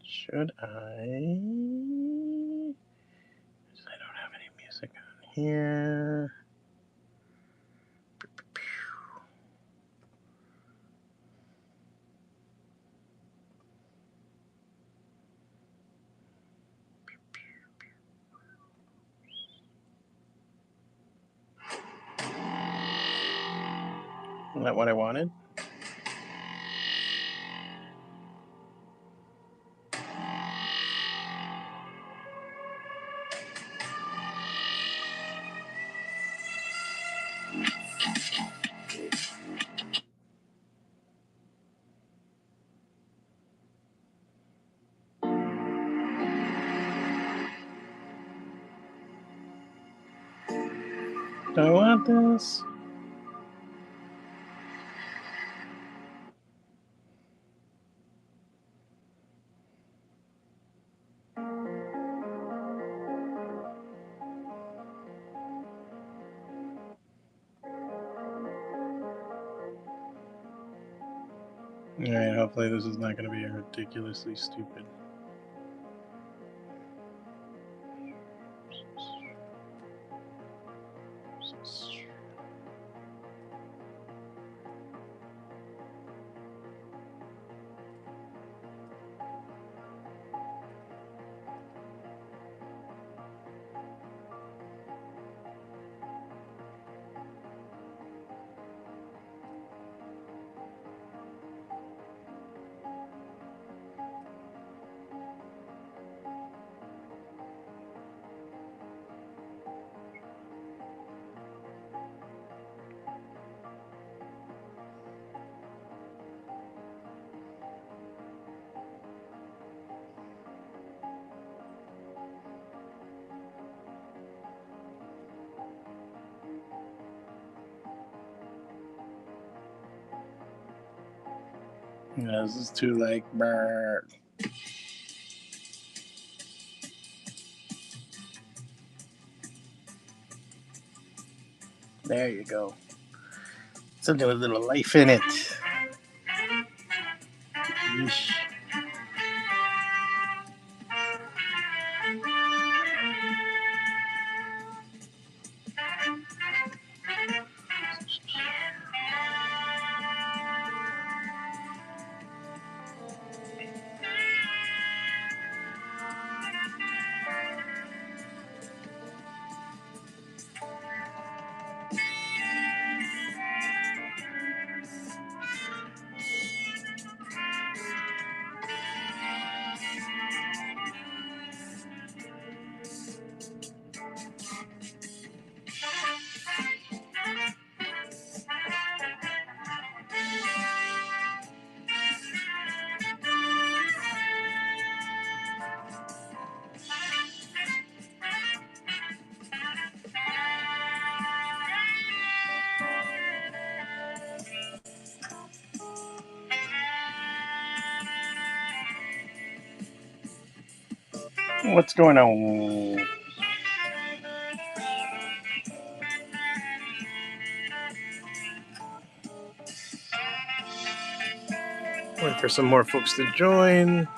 Should I? I don't have any music on here. Isn't that what I wanted? Do I want this? Alright, hopefully this is not going to be ridiculously stupid. Yeah, this is too like brr. There you go. Something with a little life in it. Yeesh. What's going on? Wait for some more folks to join.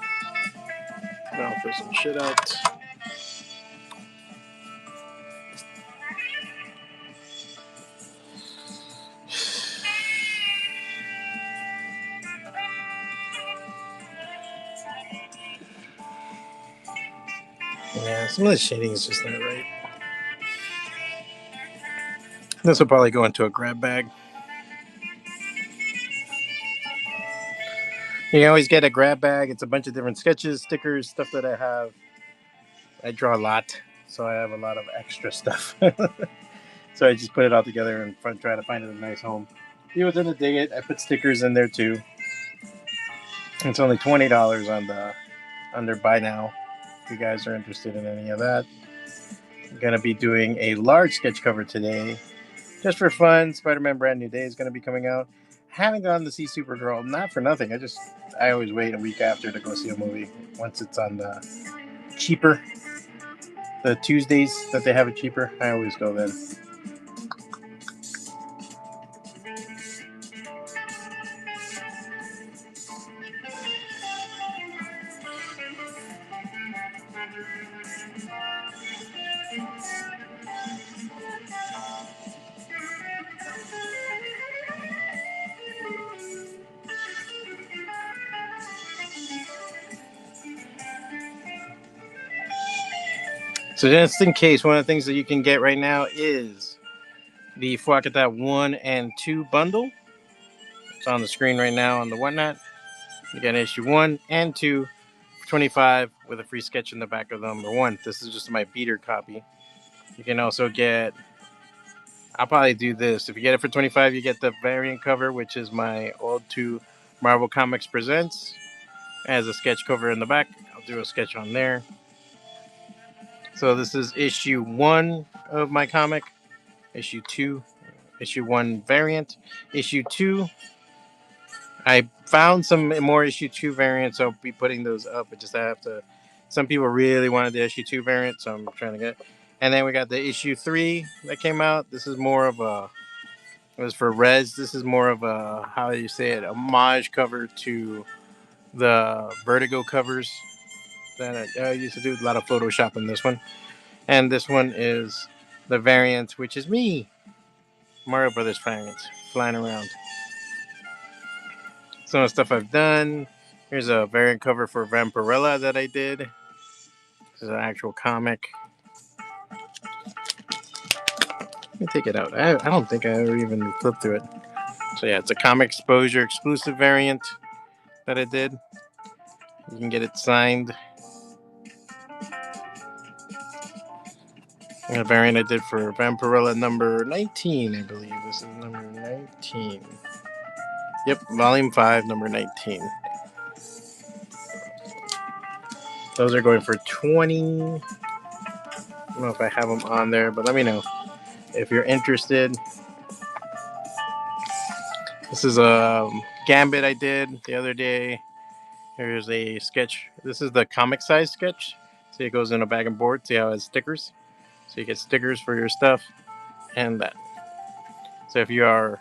I'll throw some shit out. Yeah, some of the shading is just not right. This will probably go into a grab bag. You can always get a grab bag. It's a bunch of different sketches, stickers, stuff that I have. I draw a lot, so I have a lot of extra stuff. So I just put it all together and try to find it a nice home. If you didn't dig it, I put stickers in there too. It's only $20 on the under buy now. If you guys are interested in any of that, I'm gonna be doing a large sketch cover today, just for fun. Spider-Man Brand New Day is gonna be coming out. Haven't gone to see Supergirl, not for nothing. I always wait a week after to go see a movie once it's on the cheaper. The Tuesdays that they have it cheaper, I always go then. So just in case, one of the things that you can get right now is the Fuakata 1 and 2 bundle. It's on the screen right now on the Whatnot. You get issue 1 and 2 for 25 with a free sketch in the back of number 1. This is just my beater copy. You can also get, I'll probably do this. If you get it for 25, you get the variant cover, which is my Old 2 Marvel Comics Presents. It has a sketch cover in the back. I'll do a sketch on there. So this is issue 1 of my comic. Issue 2, issue 1 variant. Issue 2, I found some more issue 2 variants. I'll be putting those up. But just I have to. Some people really wanted the issue 2 variant, so I'm trying to get. And then we got the issue 3 that came out. This is more of a. It was for Res. This is more of a, how do you say it, a homage cover to the Vertigo covers that I used to do. A lot of Photoshop in this one. And this one is the variant, which is me, Mario Brothers variant, flying around. Some of the stuff I've done. Here's a variant cover for Vampirella that I did. This is an actual comic. Let me take it out. I don't think I ever even flipped through it. So yeah, it's a comic exposure exclusive variant that I did. You can get it signed. A variant I did for Vampirella number 19, I believe. This is number 19. Yep, volume 5, number 19. Those are going for 20. I don't know if I have them on there, but let me know if you're interested. This is a Gambit I did the other day. Here's a sketch. This is the comic size sketch. See, it goes in a bag and board. See how it has stickers? So you get stickers for your stuff and that. So if you are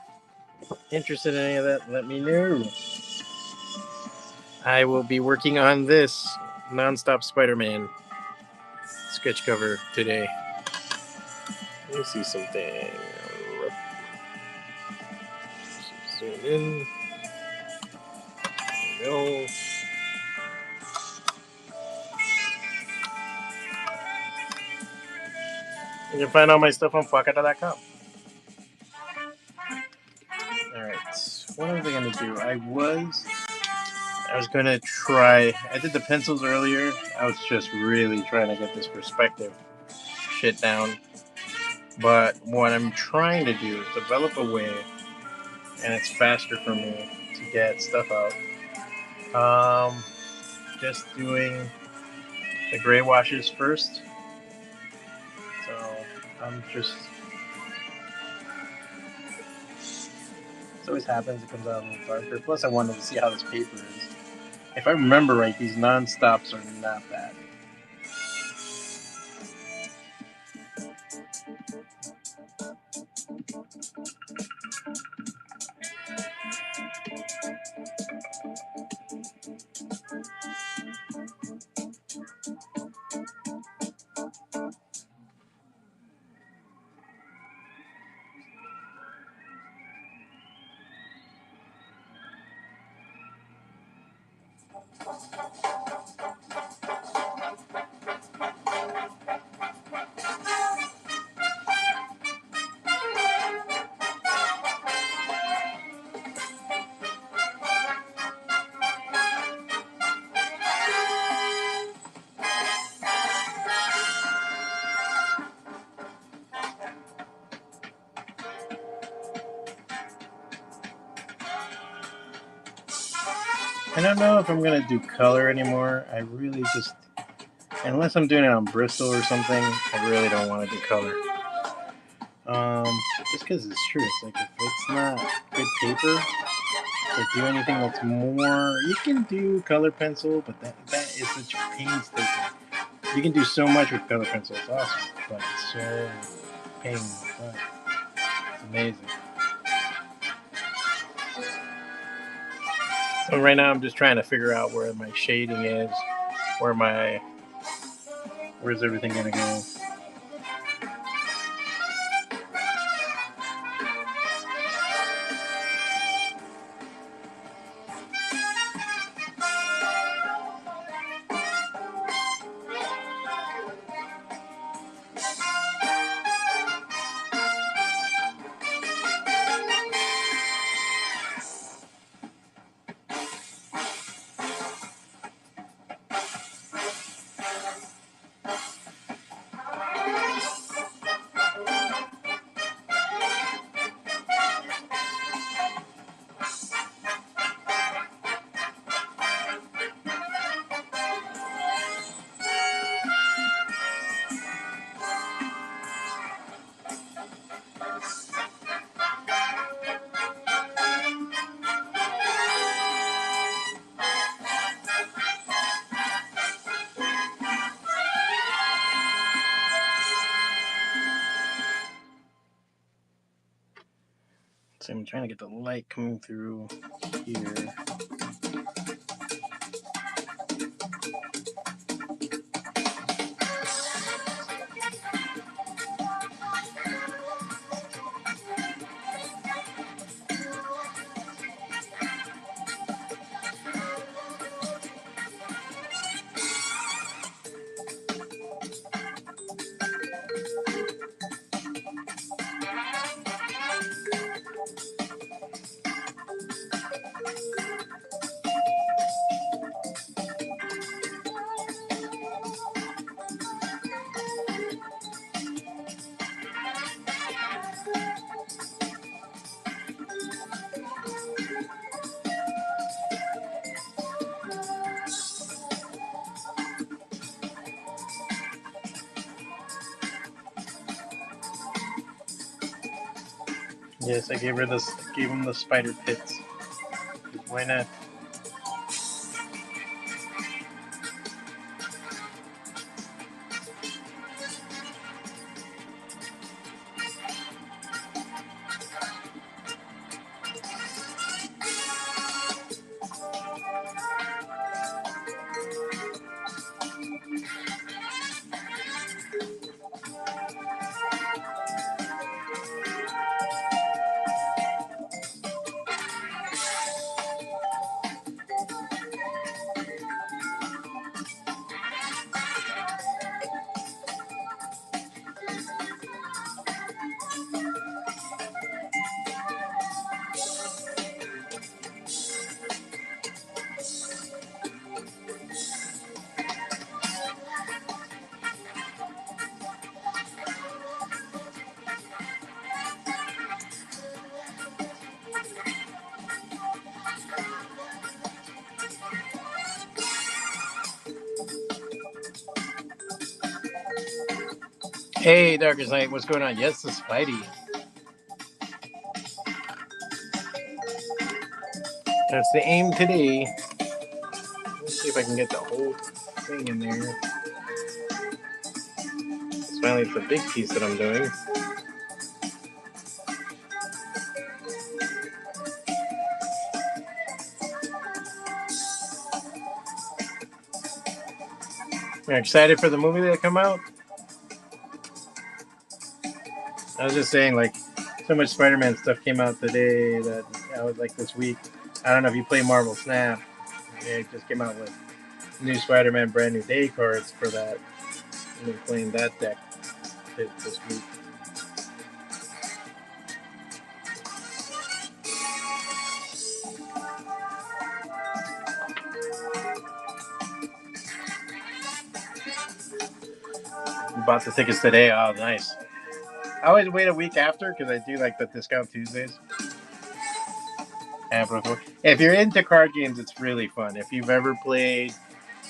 interested in any of that, let me know. I will be working on this Non-Stop Spider-Man sketch cover today. Let me see something. Zoom in. There we go. You can find all my stuff on Fuakata.com. Alright, what was I going to do? I was going to try, I did the pencils earlier. I was just really trying to get this perspective shit down. But what I'm trying to do is develop a way, and it's faster for me to get stuff out. Just doing the gray washes first. So I'm just. It always happens. It comes out a little darker. Plus, I wanted to see how this paper is. If I remember right, these non-stops are not bad. I don't know if I'm gonna do color anymore. I really just, unless I'm doing it on Bristol or something, I really don't want to do color. Just because it's true. It's like if it's not good paper, to do anything that's more, you can do color pencil, but that is such painstaking. You can do so much with color pencil. It's awesome, but it's so pain in the butt. It's amazing. So right now I'm just trying to figure out where my shading is, where's everything gonna go. trying to get the light coming through here. Yes, I gave him the spider pits. Why not? Hey, Darkest Night, what's going on? Yes, the Spidey. That's the aim today. Let's see if I can get the whole thing in there. Finally, it's a big piece that I'm doing. You're excited for the movie that come out? I was just saying, like, so much Spider-Man stuff came out today that I was like this week. I don't know if you play Marvel Snap. It just came out with new Spider-Man Brand New Day cards for that. I've been playing that deck this week. Bought the tickets today. Oh, nice. I always wait a week after because I do like the Discount Tuesdays. If you're into card games, it's really fun. If you've ever played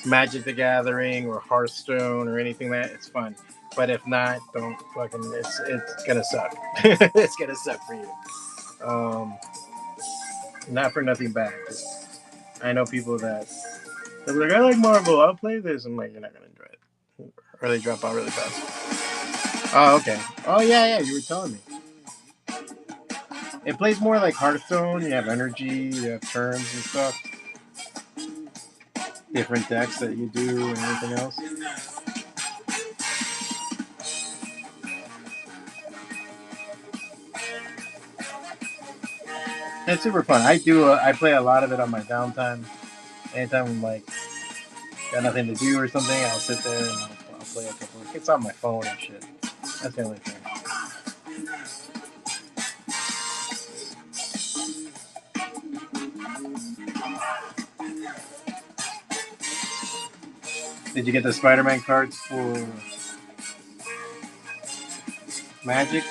Magic the Gathering or Hearthstone or anything like that, it's fun. But if not, don't fucking. It's gonna suck. It's gonna suck for you. Not for nothing bad. I know people that they're like, I like Marvel. I'll play this. I'm like, you're not gonna enjoy it, or they drop out really fast. Oh, okay. Oh yeah. You were telling me. It plays more like Hearthstone. You have energy. You have turns and stuff. Different decks that you do and everything else. It's super fun. I play a lot of it on my downtime. Anytime I'm like got nothing to do or something, I'll sit there and I'll play a couple. It's on my phone and shit. That's the only thing. Did you get the Spider-Man cards for Magic?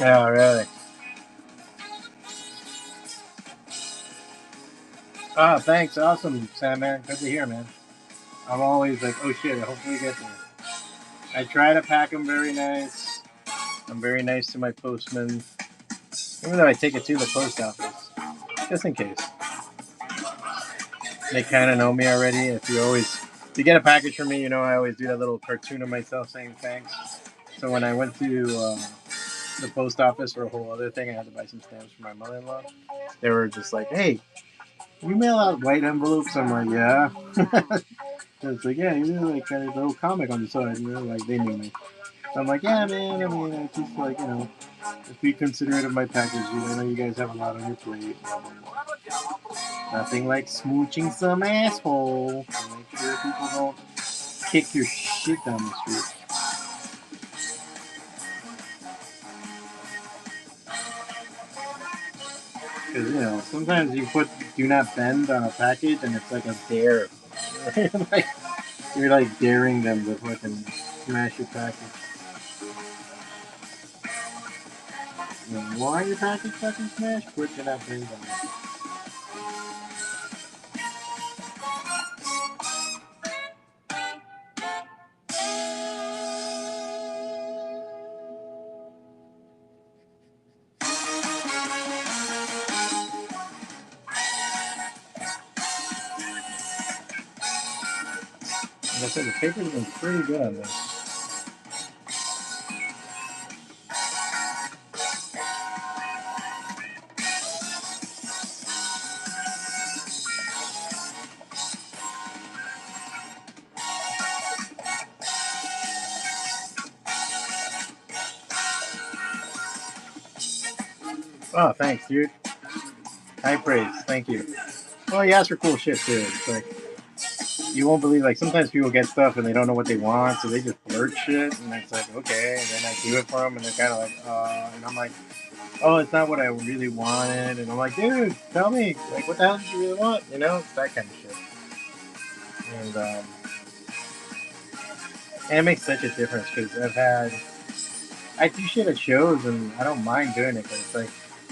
Oh, really? Oh, thanks. Awesome, Sam, man. Good to hear, man. I'm always like, oh shit, hopefully get there. I try to pack them very nice. I'm very nice to my postman, even though I take it to the post office, just in case. They kind of know me already. If you get a package from me, you know I always do that little cartoon of myself saying thanks. So when I went to the post office for a whole other thing, I had to buy some stamps for my mother-in-law. They were just like, "Hey, you mail out white envelopes?" I'm like, "Yeah." It's like, "Yeah, you know, like kind of little comic on the side." You know, like they knew me. So I'm like, "Yeah, man. I mean, I just like just be considerate of my packages. I know you guys have a lot on your plate. Blah blah blah. Nothing like smooching some asshole. So make sure people don't kick your shit down the street." Because sometimes you put "do not bend" on a package and it's like a dare. like you're like daring them to fucking smash your package. You want your package fucking smashed? Put "do not bend" on it. Like I said, the paper's been pretty good on this. Oh, thanks, dude. High praise. Thank you. Well, you ask for cool shit too. It's like you won't believe. Like sometimes people get stuff and they don't know what they want, so they just blurt shit, and it's like okay, and then I do it for them, and they're kind of like, and I'm like, oh, it's not what I really wanted, and I'm like, dude, tell me, like, what the hell did you really want? It's that kind of shit, and it makes such a difference because I do shit at shows, and I don't mind doing it, but it's like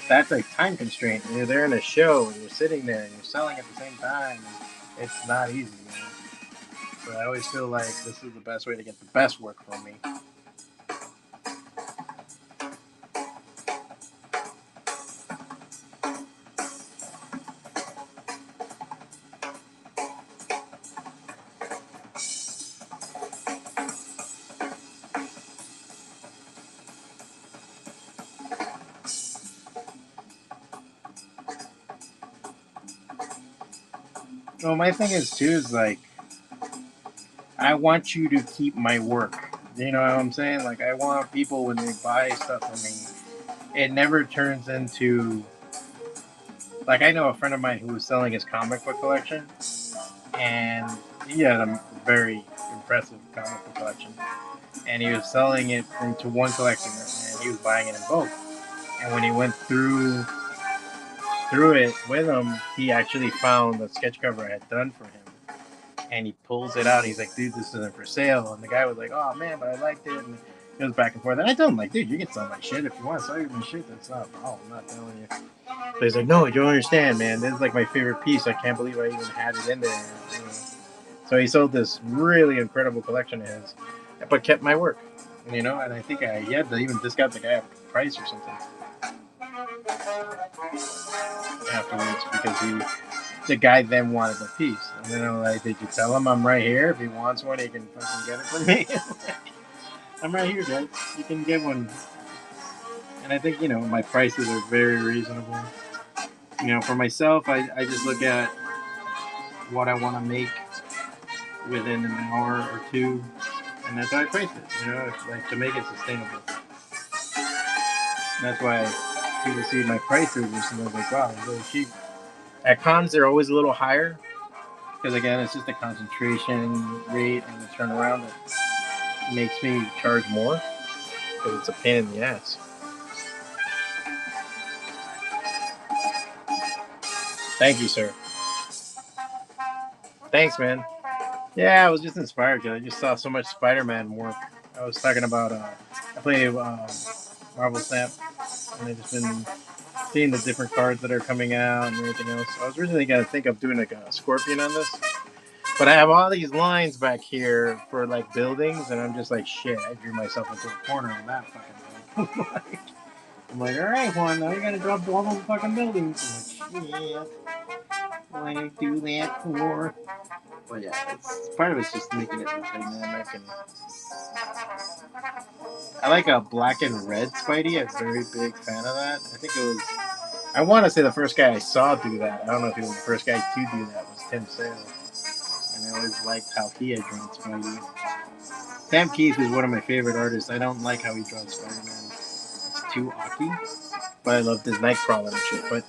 that's like time constraint. You're there in a show, and you're sitting there, and you're selling at the same time. And it's not easy. So I always feel like this is the best way to get the best work from me. Well, my thing is too is like I want you to keep my work. You know what I'm saying? Like I want people when they buy stuff from me, it never turns into like I know a friend of mine who was selling his comic book collection, and he had a very impressive comic book collection, and he was selling it into one collection, and he was buying it in bulk. And when he went through it with him, he actually found the sketch cover I had done for him, and he pulls it out. He's like, "Dude, this isn't for sale." And the guy was like, "Oh man, but I liked it." And it goes back and forth. And I told him, like, "Dude, you can sell my shit if you want to sell my shit. That's not a problem. I'm not telling you." So he's like, "No, you don't understand, man. This is like my favorite piece. I can't believe I even had it in there." So he sold this really incredible collection of his, but kept my work. And I think he had to even discount the guy a price or something afterwards because the guy then wanted the piece. And then I'm like, "Did you tell him I'm right here? If he wants one, he can fucking get it from me." I'm right here, guys. You can get one. And I think, my prices are very reasonable. For myself, I just look at what I want to make within an hour or two, and that's how I price it. It's like to make it sustainable. And that's why people see my prices and something like, wow, it's really cheap. At cons, they're always a little higher because again, it's just the concentration rate and the turnaround that makes me charge more because it's a pain in the ass. Thank you, sir. Thanks, man. Yeah, I was just inspired because I just saw so much Spider-Man work. I was talking about I play Marvel Snap, and I've just been seeing the different cards that are coming out and everything else. I was originally gonna think of doing like a scorpion on this, but I have all these lines back here for like buildings, and I'm just like, shit, I drew myself into a corner on that fucking thing. I'm like, all right, Juan, now you gotta drop all those fucking buildings. I'm like, shit, why do I do that for? But yeah, it's part of it's just making it look dynamic, and I like a black and red Spidey. I'm a very big fan of that. I think it was. I want to say the first guy I saw do that. I don't know if he was the first guy to do that was Tim Sale, and I always liked how he had drawn Spidey. Sam Keith is one of my favorite artists. I don't like how he draws Spider-Man. It's too awky, but I love his Nightcrawler and shit. But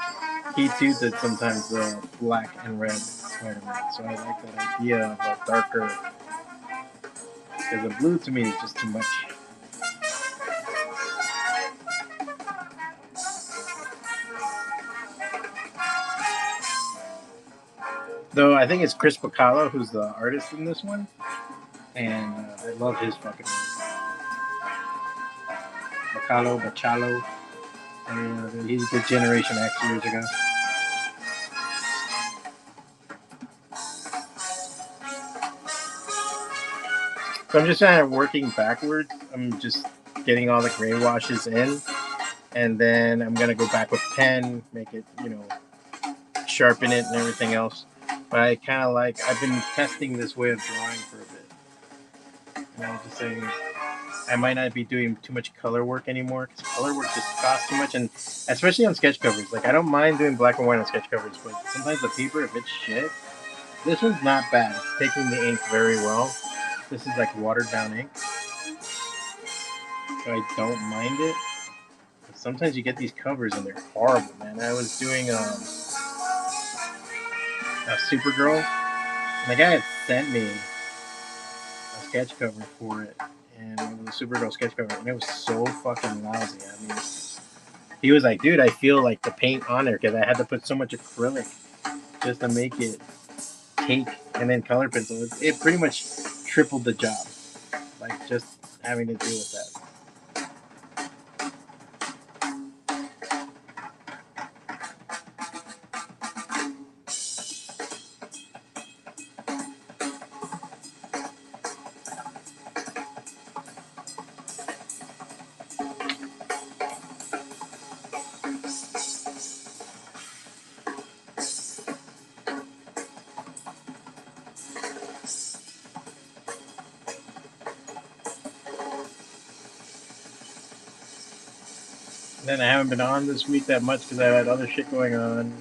he too did sometimes the black and red Spider-Man, so I like that idea of a darker. Because the blue to me is just too much. Though I think it's Chris Bacalo who's the artist in this one, and I love his fucking work. Bacalo. I mean, he did Generation X years ago. So I'm just kind of working backwards. I'm just getting all the gray washes in, and then I'm gonna go back with pen, make it, sharpen it and everything else. But I kind of like, I've been testing this way of drawing for a bit. And I was just saying, I might not be doing too much color work anymore because color work just costs too much, and especially on sketch covers. Like I don't mind doing black and white on sketch covers, but sometimes the paper, if it's shit, this one's not bad. It's taking the ink very well. This is like watered down ink, so I don't mind it. But sometimes you get these covers and they're horrible, man. I was doing a Supergirl, and the guy had sent me a sketch cover for it, and it was a Supergirl sketch cover, and it was so fucking lousy. I mean, he was like, dude, I feel like the paint on there because I had to put so much acrylic just to make it take, and then color pencil. It pretty much tripled the job, like just having to deal with that. And then I haven't been on this week that much because I had other shit going on.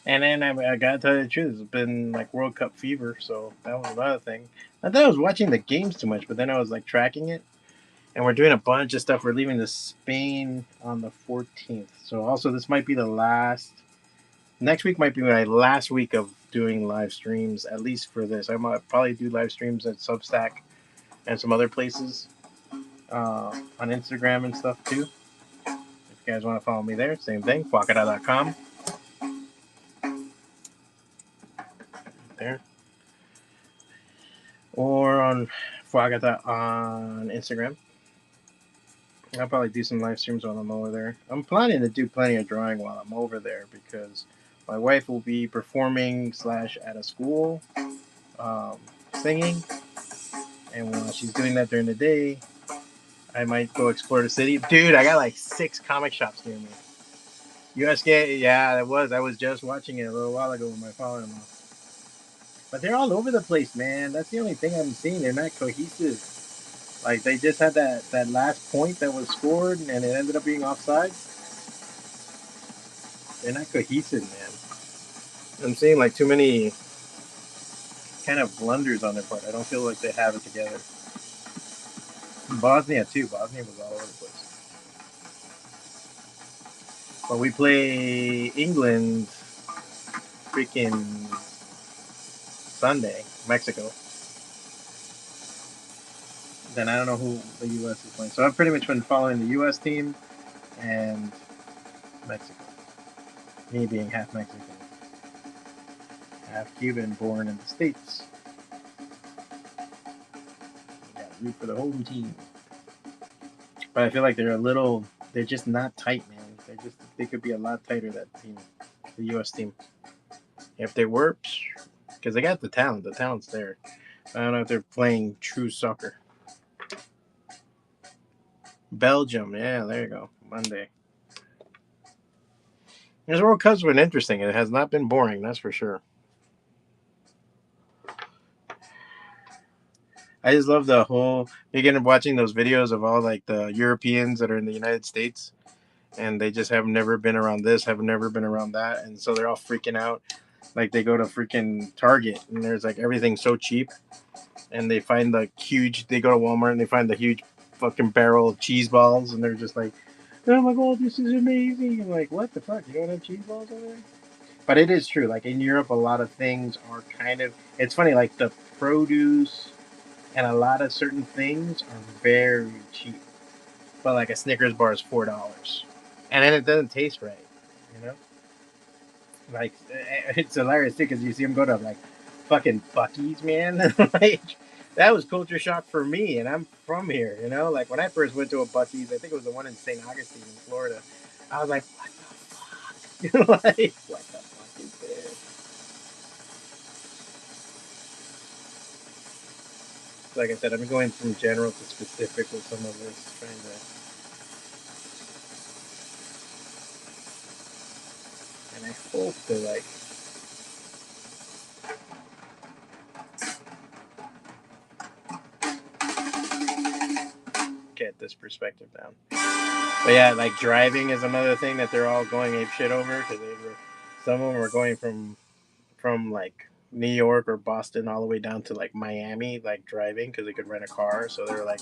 And then I gotta tell you the truth, it's been like World Cup fever, so that was another thing. I thought I was watching the games too much, but then I was like tracking it, and we're doing a bunch of stuff. We're leaving to Spain on the 14th, so also this might be the last. Next week might be my last week of doing live streams, at least for this. I might probably do live streams at Substack and some other places on Instagram and stuff too. If you guys want to follow me there, same thing, fuakata.com. There. Or on Fuagata on Instagram. I'll probably do some live streams while I'm over there. I'm planning to do plenty of drawing while I'm over there because my wife will be performing / at a school singing, and while she's doing that during the day, I might go explore the city. Dude, I got like 6 comic shops near me. USK, yeah, that was. I was just watching it a little while ago with my father-in-law. But they're all over the place, man. That's the only thing I'm seeing. They're not cohesive. Like they just had that last point that was scored and it ended up being offside. They're not cohesive, man. I'm seeing like too many kind of blunders on their part. I don't feel like they have it together. Bosnia too. Bosnia was all over the place. But we play England freaking Sunday, Mexico. Then I don't know who the U.S. is playing. So I've pretty much been following the U.S. team and Mexico. Me being half Mexican, half Cuban, born in the States. We got to root for the home team. But I feel like they're just not tight, man. they could be a lot tighter, that team, the U.S. team. If they were, because they got the talent. The talent's there. I don't know if they're playing true soccer. Belgium, yeah, there you go. Monday. This World Cup's been interesting. It has not been boring, that's for sure. I just love the whole. You get watching those videos of all like the Europeans that are in the United States, and they just have never been around this, have never been around that, and so they're all freaking out. Like they go to freaking Target, and there's like everything so cheap, and they find the huge. They go to Walmart and they find the huge fucking barrel of cheese balls, and they're just like, "Oh my god, this is amazing!" I'm like, "What the fuck? You don't have cheese balls over there?" But it is true. Like in Europe, a lot of things are kind of. It's funny. Like the produce and a lot of certain things are very cheap. But like a Snickers bar is $4, and then it doesn't taste right. You know, like it's hilarious too because you see them go to like fucking Bucky's, man. Like that was culture shock for me, and I'm from here. You know, like when I first went to a Bucky's, I think it was the one in St. Augustine in Florida. I was like, what the fuck? Like, what the fuck is this? Like I said, I'm going from general to specific with some of this, trying to, and I hope to like get this perspective down. But yeah, like driving is another thing that they're all going ape shit over because some of them were going from like New York or Boston all the way down to like Miami, like driving because they could rent a car. So they were like,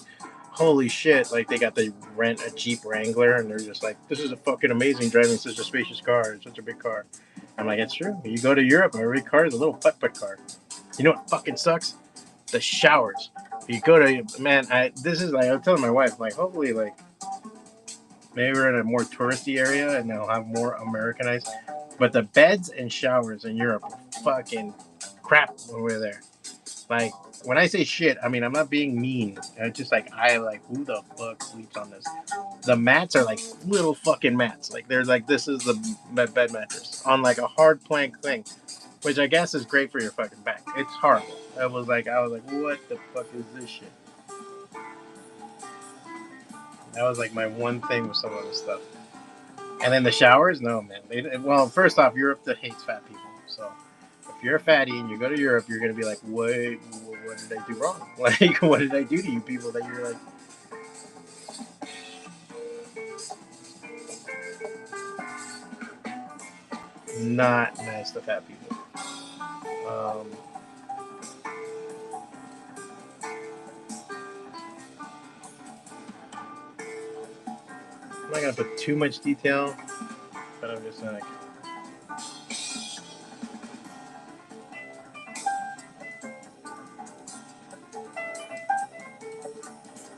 holy shit, like they got to rent a Jeep Wrangler and they're just like, this is a fucking amazing driving such a spacious car, it's such a big car. I'm like, it's true. You go to Europe, every car is a little putt-putt car. You know what fucking sucks? The showers. You go to, man, this is like, I'm telling my wife, like, hopefully, like, maybe we're in a more touristy area and they'll have more Americanized. But the beds and showers in Europe are fucking crap when we're there. Like, when I say shit, I mean, I'm not being mean. It's just like, who the fuck sleeps on this? The mats are like little fucking mats. Like, they're like, this is the bed mattress on like a hard plank thing, which I guess is great for your fucking back. It's horrible. I was like, what the fuck is this shit? That was like my one thing with some of this stuff. And then the showers, no man. Well, first off, Europe hates fat people. So if you're a fatty and you go to Europe, you're gonna be like, what did I do wrong? Like, what did I do to you people that you're like? Not nice to fat people. Um, I'm not gonna put too much detail, but I'm just like,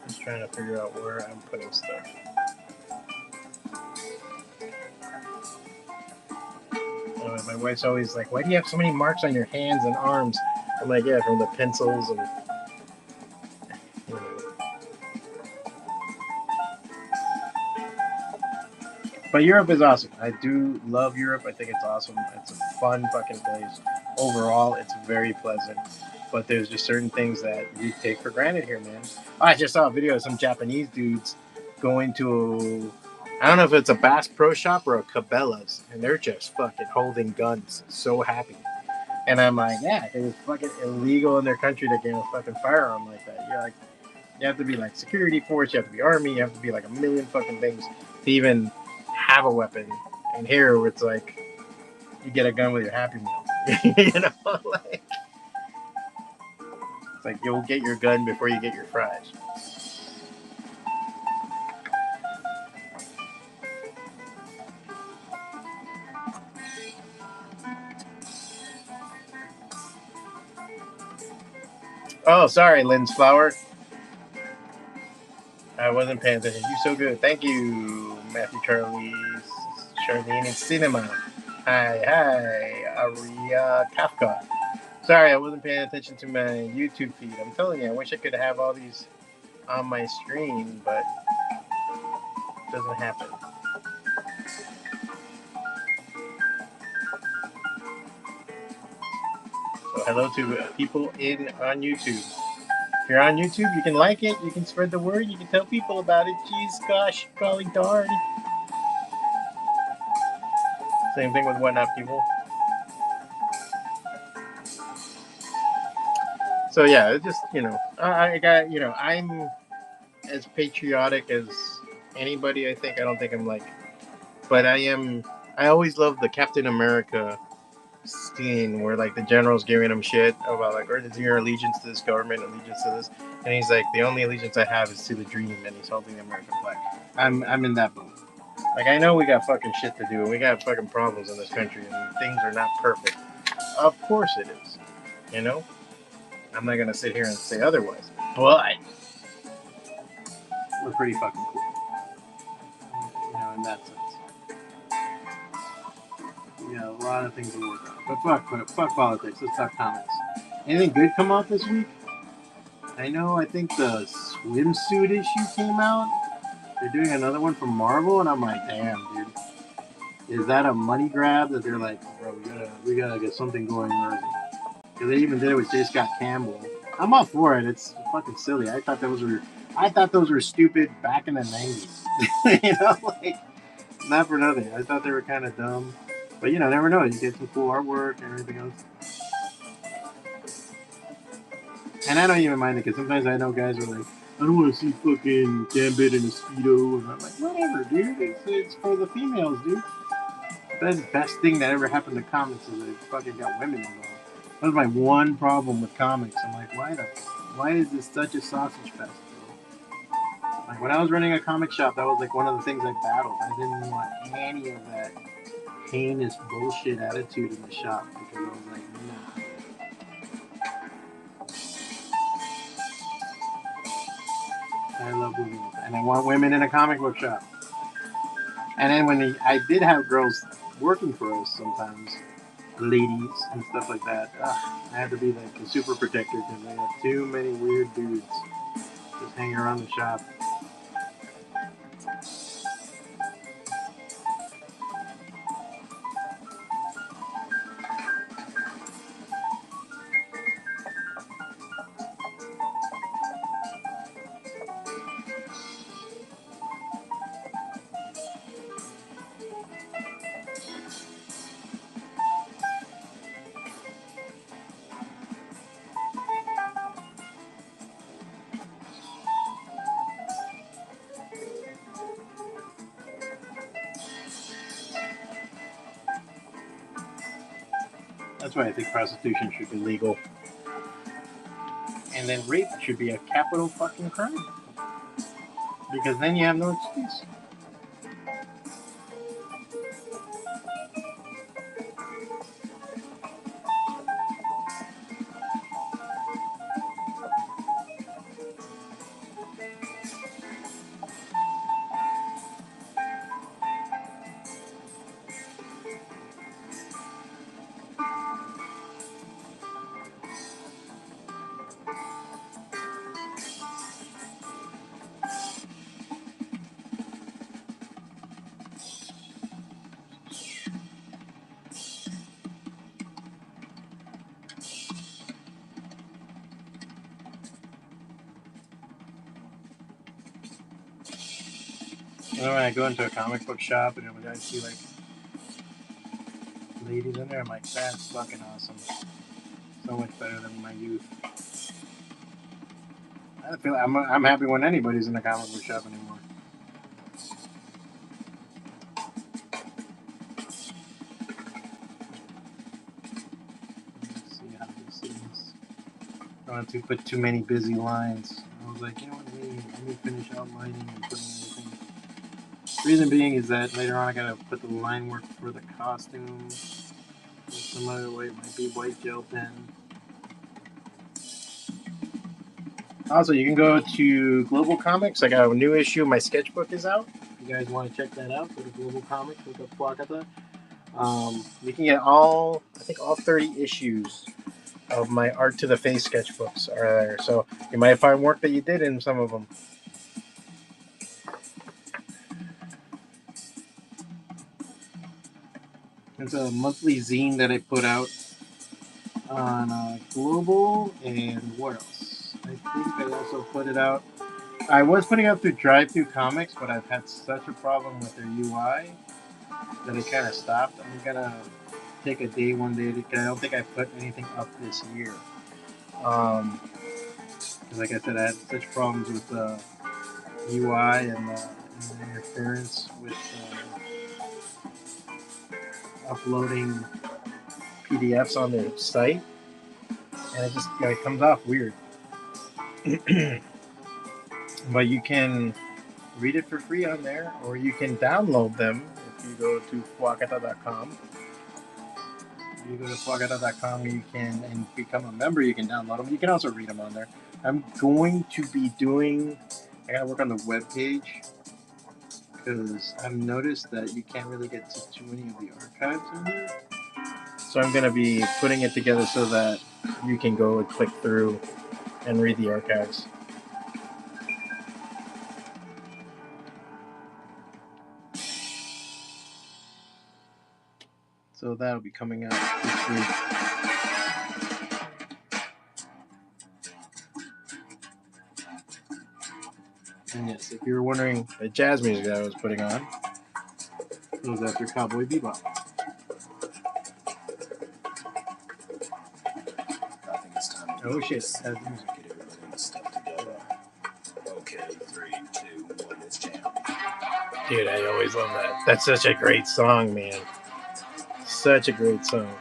just trying to figure out where I'm putting stuff. My wife's always like, "Why do you have so many marks on your hands and arms?" I'm like, "Yeah, from the pencils and you know." But Europe is awesome. I do love Europe. I think it's awesome. It's a fun fucking place. Overall, it's very pleasant. But there's just certain things that you take for granted here, man. I just saw a video of some Japanese dudes going to, I don't know if it's a Bass Pro Shop or a Cabela's, and they're just fucking holding guns, so happy. And I'm like, yeah, it was fucking illegal in their country to get a fucking firearm like that. You're like, you have to be like security force, you have to be army, you have to be like a million fucking things to even have a weapon. And here it's like you get a gun with your Happy Meal. You know, like it's like you'll get your gun before you get your fries. Oh, sorry, Lynn's flower. I wasn't paying attention. You're so good. Thank you, Matthew Charlene in Cinema. Hi, Aria Kafka. Sorry, I wasn't paying attention to my YouTube feed. I'm telling you, I wish I could have all these on my screen, but it doesn't happen. hello to people on YouTube. If you're on YouTube, you can like it, you can spread the word, you can tell people about it. Jeez, gosh, golly darn. Same thing with Whatnot people. So yeah, it just, I got, I'm as patriotic as anybody. I think. I don't think I'm like, but I am. I always love the Captain America scene where like the general's giving him shit about like, or is your allegiance to this government, allegiance to this, and he's like, the only allegiance I have is to the dream, and he's holding the American flag. I'm in that boat. Like I know we got fucking shit to do, and we got fucking problems in this country, and things are not perfect. Of course it is. You know, I'm not gonna sit here and say otherwise, but we're pretty fucking cool. In that sense. Yeah, a lot of things to work on. But fuck politics. Let's talk comics. Anything good come out this week? I think the swimsuit issue came out. They're doing another one from Marvel, and I'm like, damn, dude. Is that a money grab that they're like, bro, we gotta get something going, or is it? Because they even did it with J. Scott Campbell. I'm all for it. It's fucking silly. I thought those were stupid back in the '90s. Like not for nothing. I thought they were kind of dumb. But never know. You get some cool artwork and everything else. And I don't even mind it because sometimes I know guys are like, I don't want to see fucking Gambit in a Speedo. And I'm like, whatever, dude. It's for the females, dude. That's the best thing that ever happened to comics is they fucking got women involved. That was my one problem with comics. I'm like, why is this such a sausage fest, bro? Like when I was running a comic shop, that was like one of the things I battled. I didn't want any of that heinous bullshit attitude in the shop because I was like, nah. I love women, and I want women in a comic book shop. And then I did have girls working for us sometimes, ladies and stuff like that. I had to be like a super protector because I had too many weird dudes just hanging around the shop. That's why I think prostitution should be legal. And then rape should be a capital fucking crime. Because then you have no excuse. When I go into a comic book shop and I see like ladies in there, I'm like, that's fucking awesome. So much better than my youth. I'm happy when anybody's in a comic book shop anymore. Let's see how this is. I don't have to put too many busy lines. I was like, you know what I mean? Let me finish outlining and putting everything. Reason being is that later on I gotta put the line work for the costume. Some other way it might be white gel pen. Also, you can go to Global Comics. I got a new issue. My sketchbook is out. If you guys want to check that out, go to Global Comics. Look up Plakata. You can get all 30 issues of my Art to the Face sketchbooks are there. So you might find work that you did in some of them. It's a monthly zine that I put out. on Global, and what else? I think I also put it out. I was putting it out through Drive-Thru Comics, but I've had such a problem with their UI that I kind of stopped. I'm gonna take a day one day. I don't think I put anything up this year. Um, 'Cause like I said, I had such problems with the UI and the interference with uploading PDFs on their site, and it just it comes off weird. But you can read it for free on there, or you can download them if you go to fuacata.com. If you go to fuacata.com, you can and become a member. You can download them. You can also read them on there. I'm going to be doing. I gotta work on the web page because I've noticed that you can't really get to too many of the archives in here. So I'm gonna be putting it together so that you can go and click through and read the archives. So that'll be coming out this week. And yes, if you were wondering the jazz music that I was putting on, it was after Cowboy Bebop. Oh shit, it has music. Okay, 3, 2, 1, it's jam. Dude, I always love that. That's such a great song, man. Such a great song.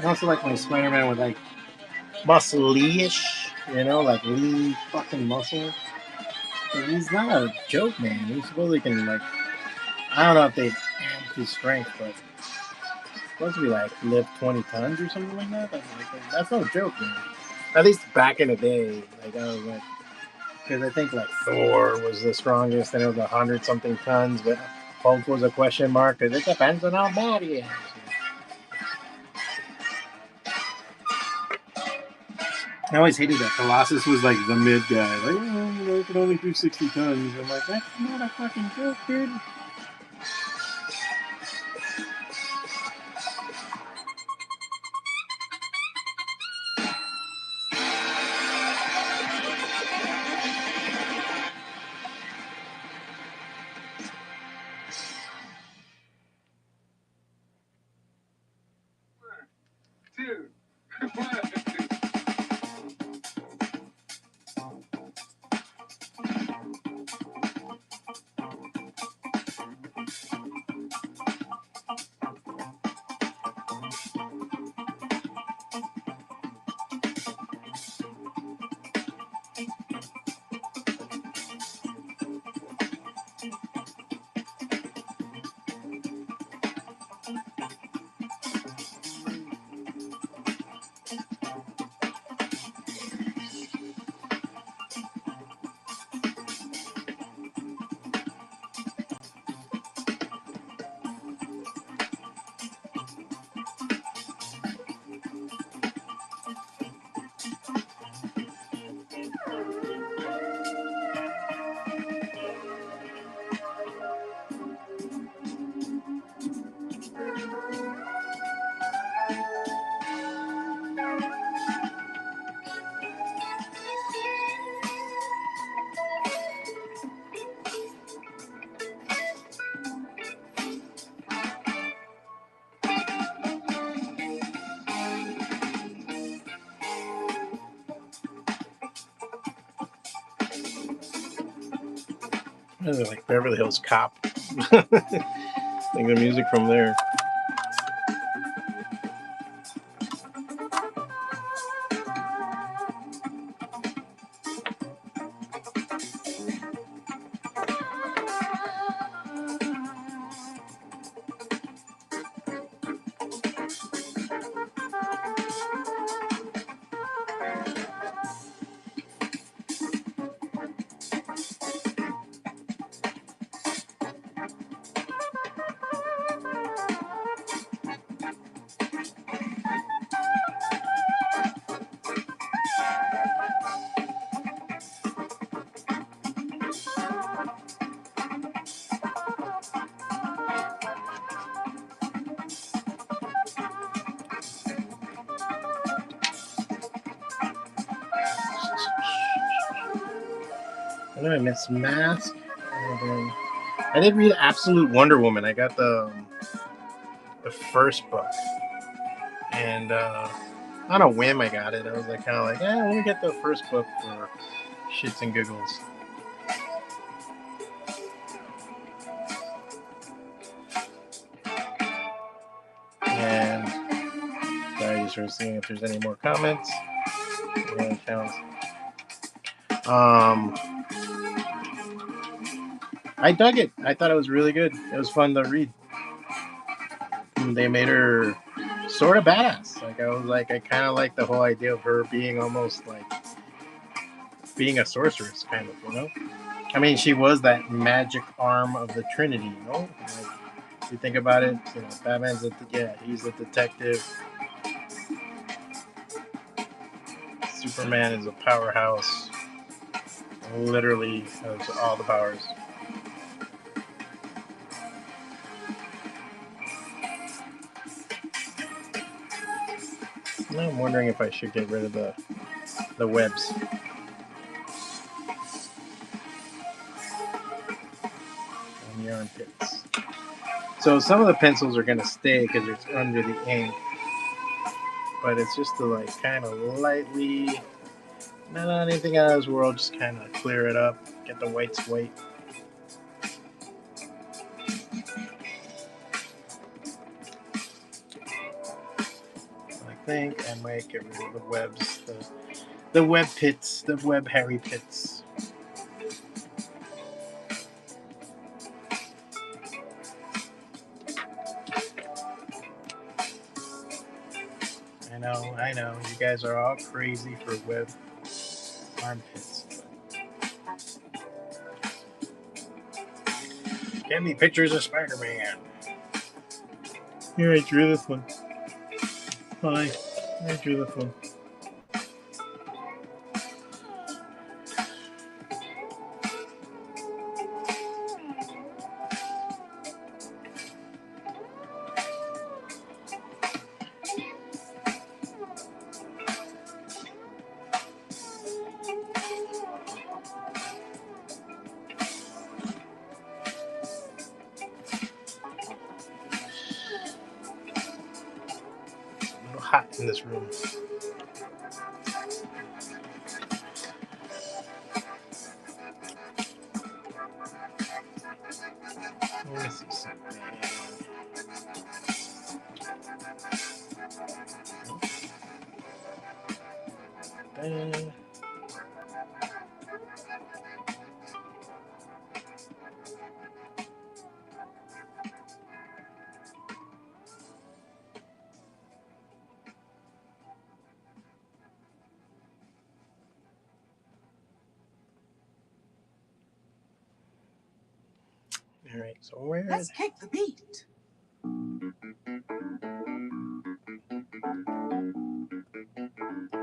I also like my Spider-Man with like muscle-ish, you know, like lean fucking muscle. But he's not a joke, man. He supposedly can like, I don't know if they amped his strength, but he's supposed to be like lift 20 tons or something like that. That's no joke, man. At least back in the day, like I was like, because I think like Thor was the strongest, and it was 100-something tons, but Hulk was a question mark because it depends on how bad he is. I always hated that Colossus was like the mid guy. Like, oh, you know, it can only do 60 tons. I'm like, that's not a fucking joke, dude. What is it, like Beverly Hills Cop? Like the music from there. I know I missed Mask. And then I did read Absolute Wonder Woman. I got the first book, and on a whim I got it. I was like kind of like, let me get the first book for shits and giggles. And sorry, just sort of seeing if there's any more comments. I dug it. I thought it was really good. It was fun to read. They made her sort of badass. Like I kind of like the whole idea of her being almost like being a sorceress, kind of, you know. I mean, she was that magic arm of the Trinity, you know. Like, if you think about it, you know, Batman's he's a detective. Superman is a powerhouse. Literally has all the powers. Now I'm wondering if I should get rid of the webs. On the armpits. So some of the pencils are going to stay because it's under the ink. But it's just to like kind of lightly, not anything out of this world, just kind of clear it up, get the whites white. I think I might get rid of the webs, the web pits, the web hairy pits. I know, you guys are all crazy for web armpits. Get me pictures of Spider-Man. Here, I drew this one. Hi, I drew this one. Hot in this room. Let me see something. All right, so let's kick the beat.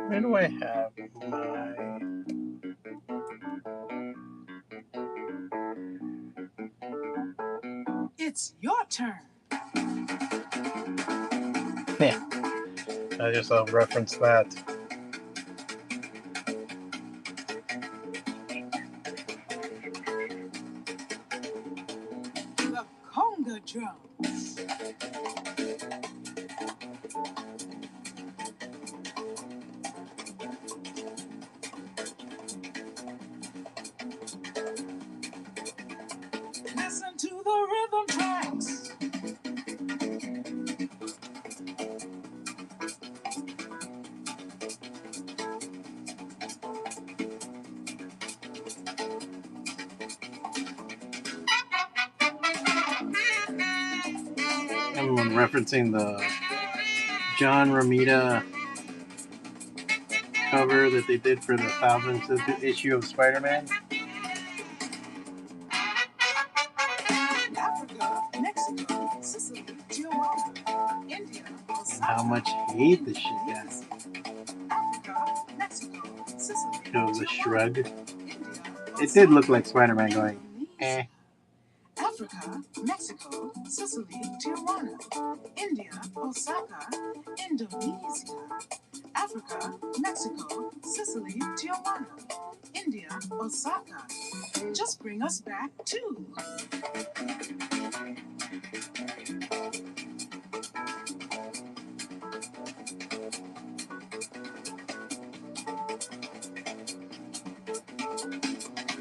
Where do I have my... It's your turn. Yeah, I just reference that. The conga drums. I'm referencing the John Romita cover that they did for the 1000th issue of Spider-Man. Africa, Mexico, Sicily, Tijuana, India, And how much hate this shit got. Africa, Mexico, Sicily, It was a shrug. India, It did look like Spider-Man going, eh. Africa, Mexico, Sicily, Tijuana, India, Osaka, Indonesia. Africa, Mexico, Sicily, Tijuana, India, Osaka. Just bring us back too.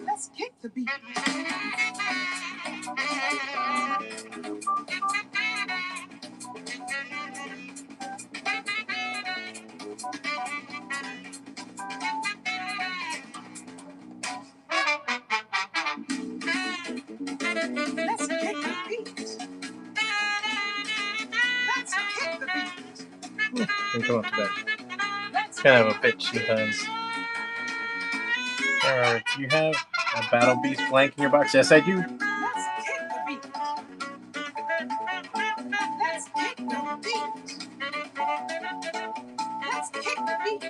Let's kick the beat. Let's kick the beat. Let's kick the beat. And come up to that. It's kind of a bitch sometimes. Alright, do you have a Battle Beast blank in your box? Yes, I do. Let's kick the beat. Let's kick the beat. Let's kick the beat.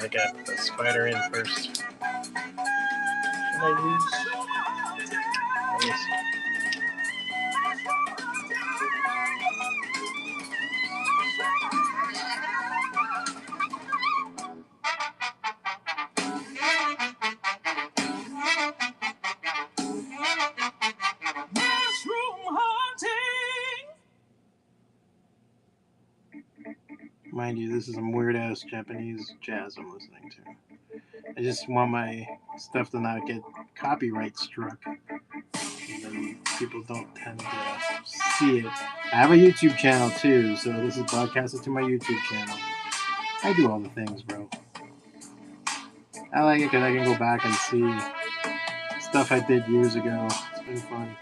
I got the spider in first. Should I use? Let me see. Mind you, this is some weird ass Japanese jazz I'm listening to. I just want my stuff to not get copyright struck. And then people don't tend to see it. I have a YouTube channel too, so this is broadcasted to my YouTube channel. I do all the things, bro. I like it because I can go back and see stuff I did years ago. It's been fun.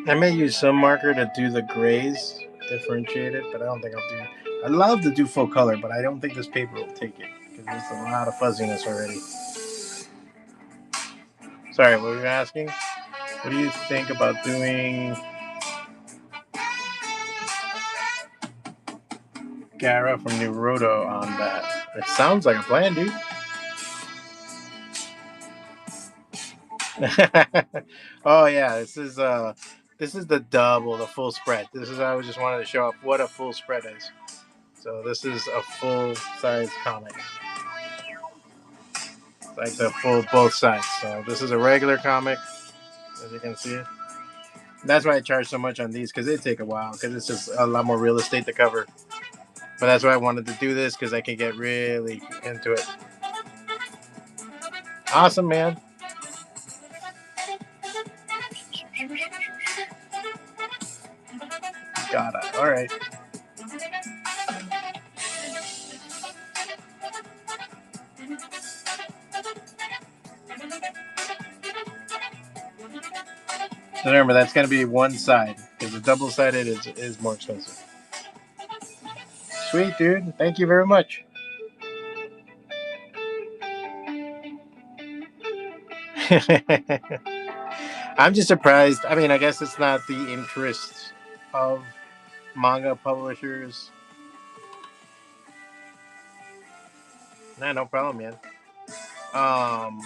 I may use some marker to do the grays, differentiate it, but I don't think I'll do. I'd love to do full color, but I don't think this paper will take it because there's a lot of fuzziness already. Sorry, what were you asking? What do you think about doing Gara from Naruto on that? It sounds like a plan, dude. Oh yeah, this is the double, the full spread. This is I just wanted to show off what a full spread is. So this is a full size comic. It's like the full both sides. So this is a regular comic, as you can see. That's why I charge so much on these because they take a while because it's just a lot more real estate to cover. But that's why I wanted to do this because I can get really into it. Awesome, man. Got it. All right. So remember, that's going to be one side because the double-sided is more expensive. Sweet, dude. Thank you very much. I'm just surprised. I mean, I guess it's not the interest of manga publishers. Nah, no problem, man. Um,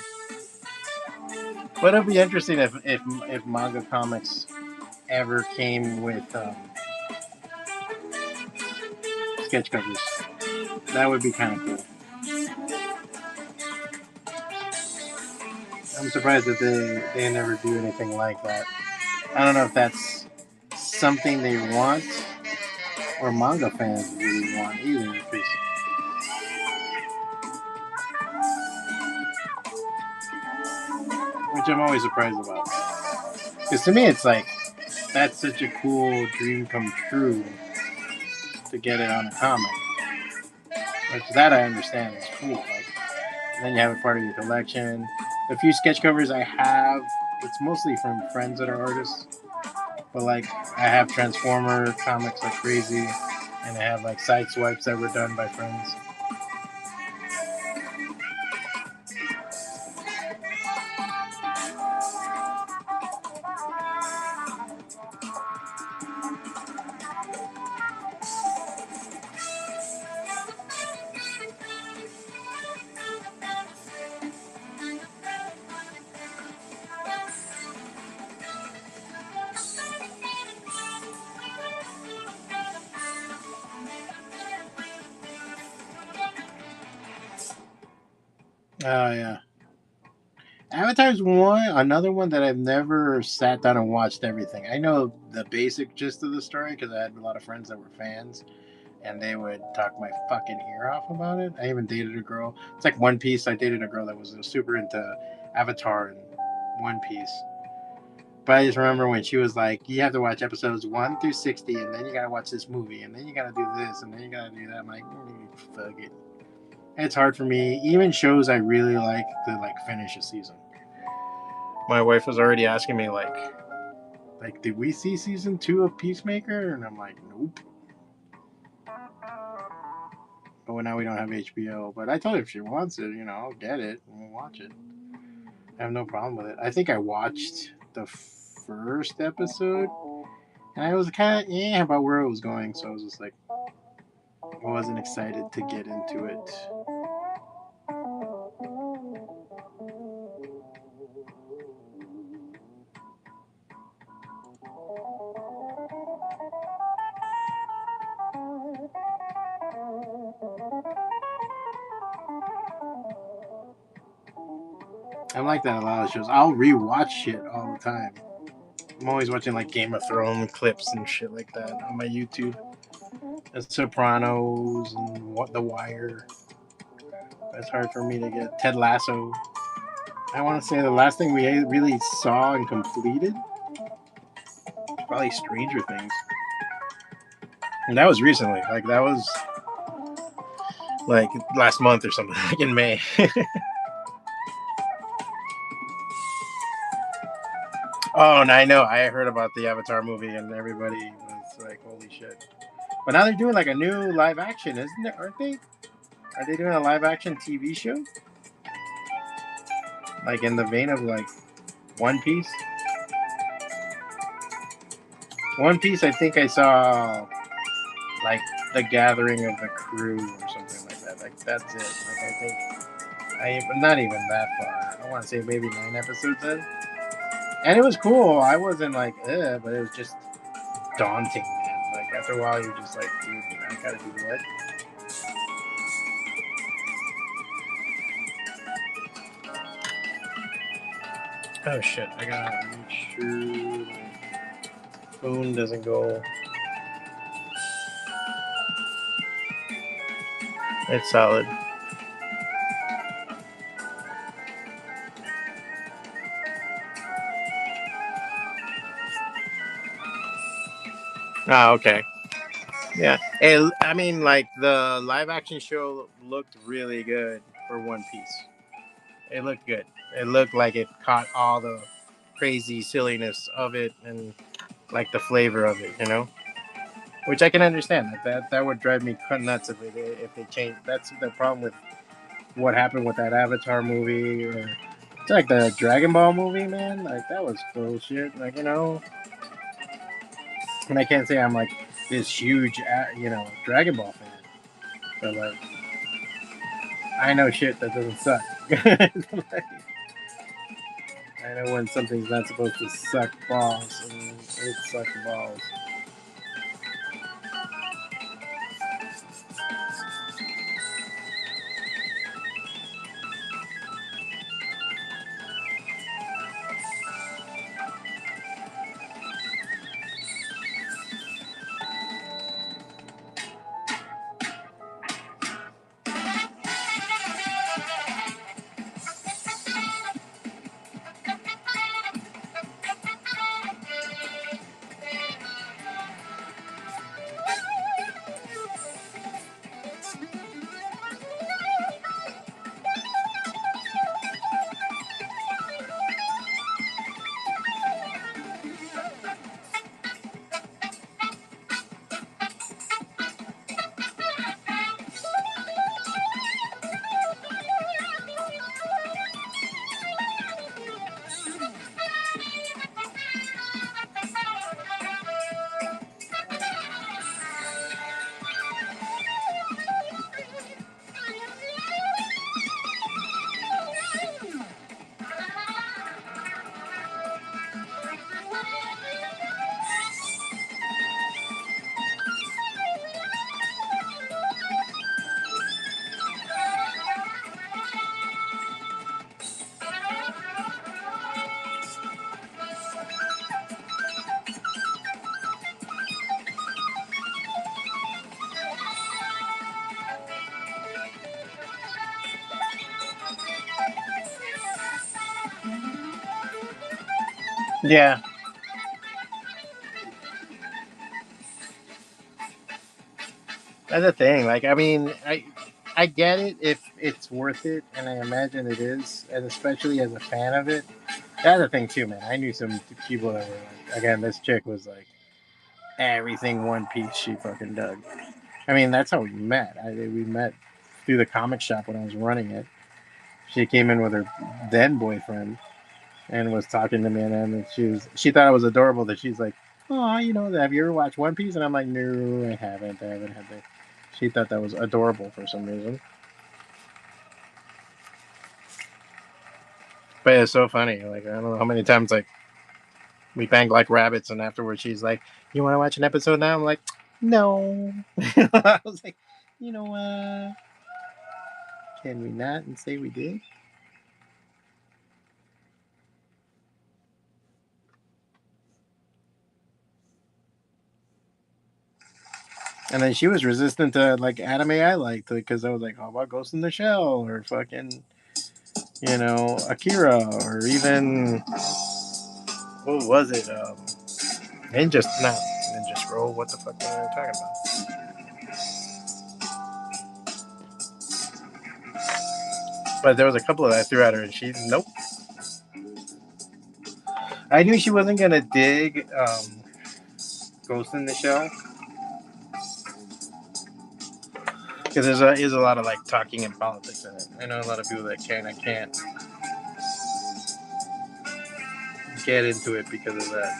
but it'd be interesting if manga comics ever came with sketch covers. That would be kind of cool. I'm surprised that they never do anything like that. I don't know if that's something they want or manga fans really want either. Which I'm always surprised about. Because to me, it's like that's such a cool dream come true to get it on a comic. Which that I understand is cool. Like then you have it part of your collection. The few sketch covers I have, it's mostly from friends that are artists. But like I have Transformer comics like crazy, and I have like side swipes that were done by friends. Oh yeah. Avatar's one, another one that I've never sat down and watched everything. I know the basic gist of the story because I had a lot of friends that were fans, and they would talk my fucking ear off about it. I even dated a girl. It's like One Piece. I dated a girl that was super into Avatar and One Piece. But I just remember when she was like, "You have to watch episodes 1 through 60, and then you gotta watch this movie, and then you gotta do this, and then you gotta do that." I'm like, fuck it. It's hard for me. Even shows I really like to like finish a season. My wife was already asking me like, did we see season 2 of Peacemaker? And I'm like, nope. But now we don't have HBO. But I told her if she wants it, I'll get it and we'll watch it. I have no problem with it. I think I watched the first episode, and I was kind of about where it was going, so I was just like, I wasn't excited to get into it. I'm like that a lot of shows. I'll rewatch shit all the time. I'm always watching like Game of Thrones clips and shit like that on my YouTube. And Sopranos and The Wire. That's hard for me to get. Ted Lasso. I want to say the last thing we really saw and completed, probably Stranger Things. And that was recently. Like that was like last month or something, like in May. Oh, and I know. I heard about the Avatar movie, and everybody was like, "Holy shit!" But now they're doing like a new live action, isn't it? Aren't they? Are they doing a live action TV show? Like in the vein of like One Piece? One Piece, I think I saw like the gathering of the crew or something like that. Like that's it. Like I think not even that far. I want to say maybe 9 episodes in, and it was cool. I wasn't like, but it was just daunting, man. Like after a while, you're just like, dude, I gotta do what? Oh shit! I gotta make sure my phone doesn't go. It's solid. Ah, okay. Yeah. I mean, like the live action show looked really good for One Piece. It looked good. It looked like it caught all the crazy silliness of it and like the flavor of it. Which I can understand. Like that would drive me nuts if they changed. That's the problem with what happened with that Avatar movie or it's like the Dragon Ball movie, man. Like that was bullshit. Like and I can't say I'm like this huge, Dragon Ball fan. But like, I know shit that doesn't suck. Like, I know when something's not supposed to suck balls, and it sucks balls. Yeah, that's the thing. Like, I mean, I get it if it's worth it, and I imagine it is, and especially as a fan of it. That's the thing too, man. I knew some people that were like, again, this chick was like everything One Piece she fucking dug. I mean, that's how we met. We met through the comic shop when I was running it. She came in with her then boyfriend and was talking to me, and she thought it was adorable that she's like, oh, have you ever watched One Piece? And I'm like, no, I haven't. I haven't had that. She thought that was adorable for some reason. But it's so funny. Like, I don't know how many times like we banged like rabbits, and afterwards she's like, "You want to watch an episode now?" I'm like, "No." I was like, can we not and say we did? And then she was resistant to like anime I liked because I was like, "How about Ghost in the Shell or fucking Akira or even what was it? Ninja, not Ninja Scroll. What the fuck were I talking about?" But there was a couple that I threw at her, and she nope. I knew she wasn't gonna dig Ghost in the Shell because there's a lot of like talking and politics in it. I know a lot of people that can't get into it because of that.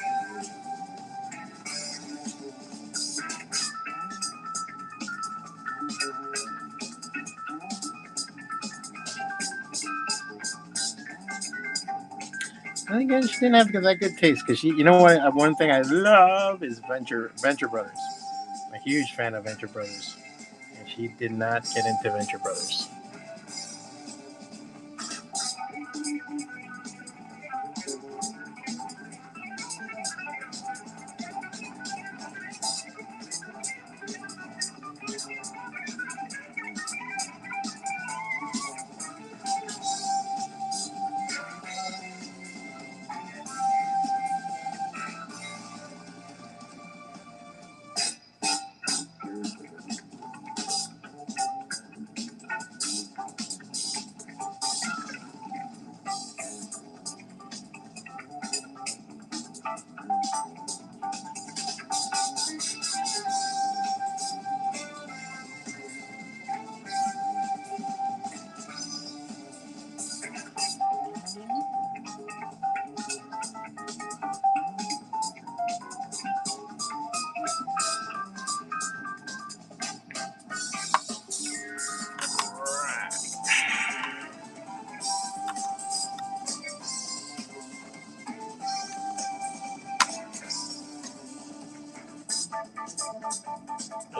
I think she didn't have that good taste because you know what? One thing I love is Venture Brothers. I'm a huge fan of Venture Brothers, and she did not get into Venture Brothers.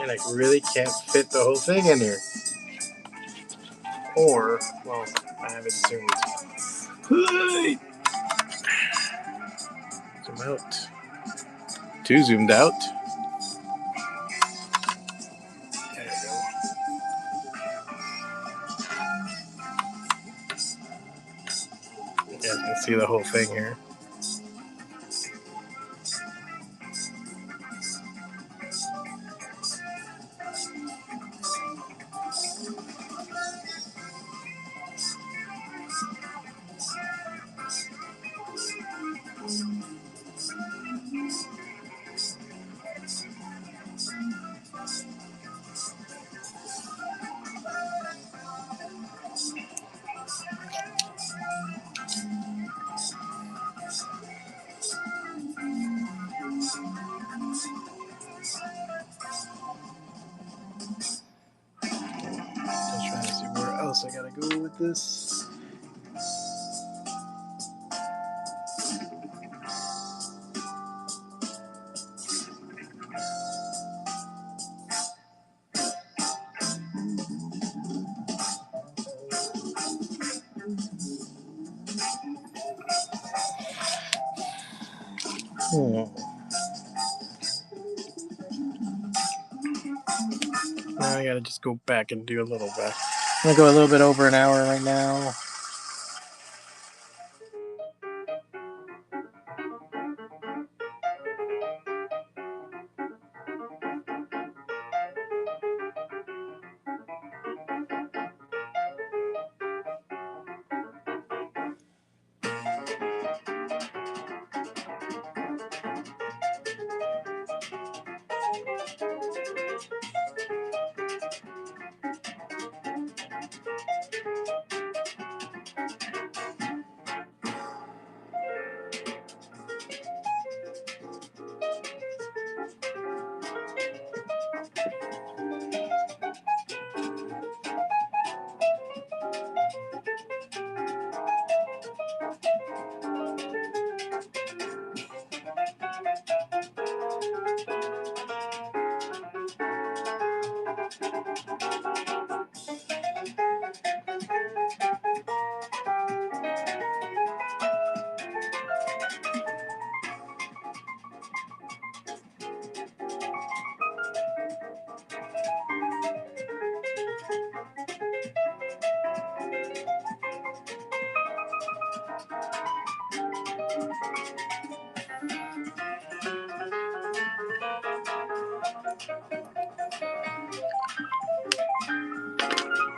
and I really can't fit the whole thing in here. Or, well, I have it zoomed. Zoom out. Too zoomed out. There we go. You guys can see the whole thing here. Just trying to see where else I gotta go with this. Now I gotta just go back and do a little bit. I'm gonna go a little bit over an hour right now.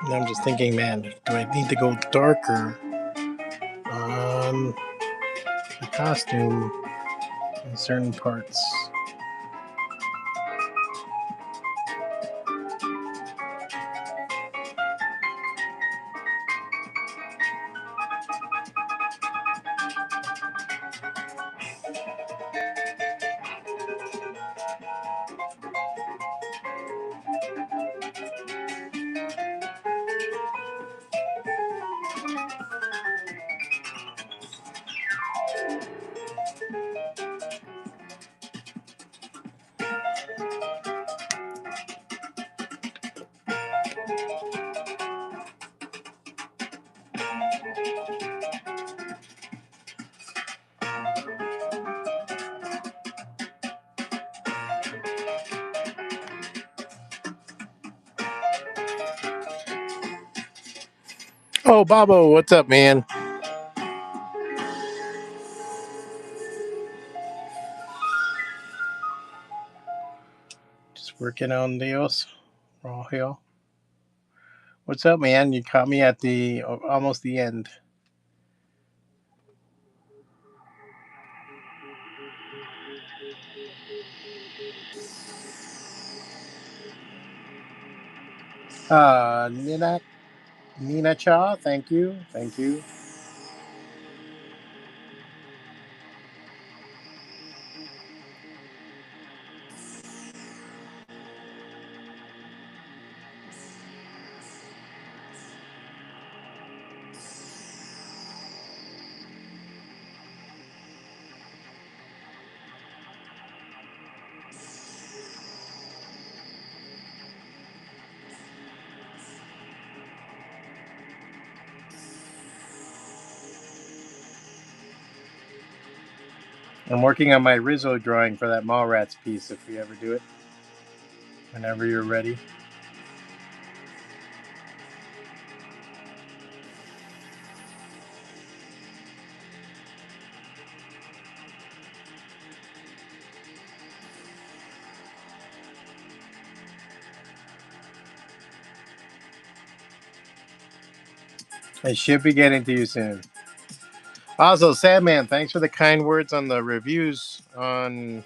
And I'm just thinking, man, do I need to go darker on the costume in certain parts? Oh, Bobo, what's up, man? Just working on Dios. Raw Hill. What's up, man? You caught me at the almost the end. Nina Cha, thank you, thank you. I'm working on my Rizzo drawing for that Mallrats piece. If we ever do it, whenever you're ready. I should be getting to you soon. Also, Sadman, thanks for the kind words on the reviews on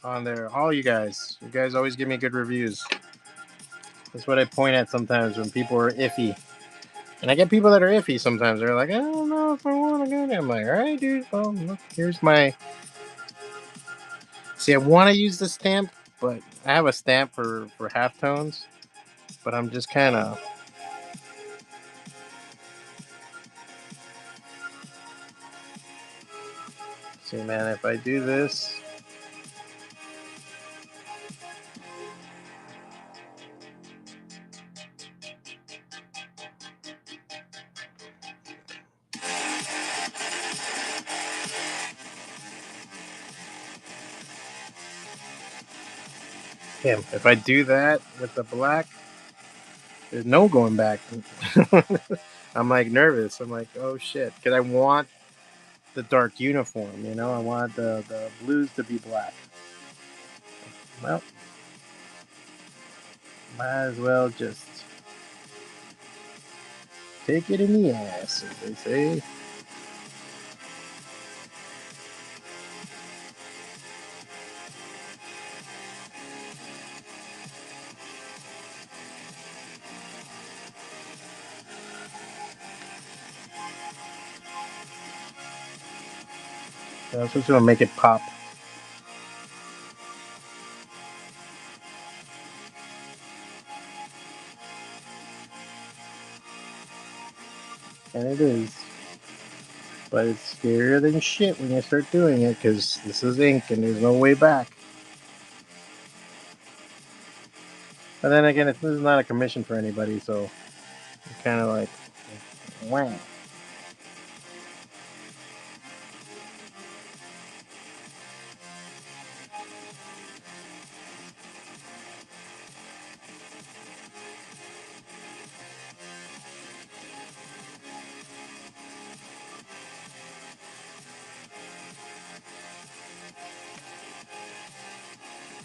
there. All you guys always give me good reviews. That's what I point at sometimes when people are iffy. And I get people that are iffy sometimes. They're like, I don't know if I want to go there. I'm like, all right, dude. Well, look, here's my. See, I want to use the stamp, but I have a stamp for halftones. But I'm just kind of. See, man, if I do this. Yeah, if I do that with the black, there's no going back. I'm like nervous. I'm like, oh shit. Because I want the dark uniform, you know? I want the blues to be black. Well, might as well just take it in the ass, as they say. That's what's gonna make it pop. And it is. But it's scarier than shit when you start doing it, because this is ink and there's no way back. But then again, this is not a commission for anybody, so it's kind of like, wow.